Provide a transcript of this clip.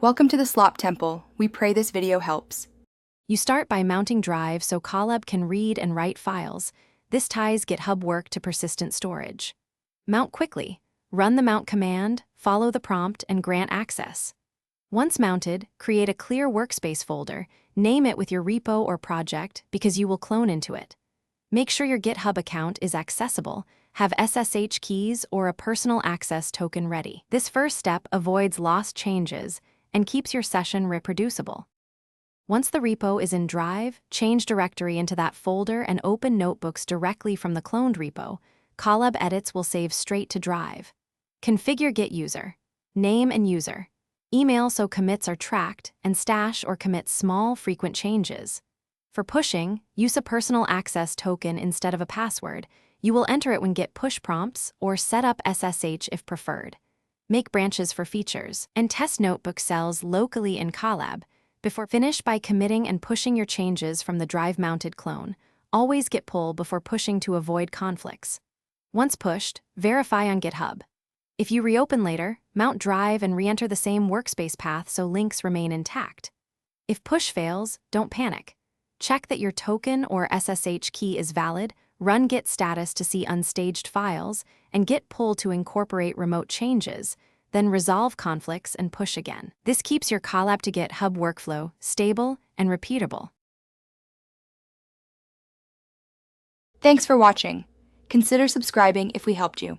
Welcome to the Slop Temple. We pray this video helps. You start by mounting Drive so Colab can read and write files. This ties GitHub work to persistent storage. Mount quickly. Run the mount command, follow the prompt, and grant access. Once mounted, create a clear workspace folder, name it with your repo or project because you will clone into it. Make sure your GitHub account is accessible, have SSH keys or a personal access token ready. This first step avoids lost changes and keeps your session reproducible. Once the repo is in Drive, change directory into that folder and open notebooks directly from the cloned repo. Colab edits will save straight to Drive. Configure Git user, name and user, email so commits are tracked, and stash or commit small, frequent changes. For pushing, use a personal access token instead of a password. You will enter it when Git push prompts or set up SSH if preferred. Make branches for features, and test notebook cells locally in Colab. Finish by committing and pushing your changes from the Drive-mounted clone. Always Git pull before pushing to avoid conflicts. Once pushed, verify on GitHub. If you reopen later, mount Drive and re-enter the same workspace path so links remain intact. If push fails, don't panic. Check that your token or SSH key is valid, run Git status to see unstaged files, and Git pull to incorporate remote changes, then resolve conflicts and push again. This keeps your Colab to GitHub workflow stable and repeatable. Thanks for watching. Consider subscribing if we helped you.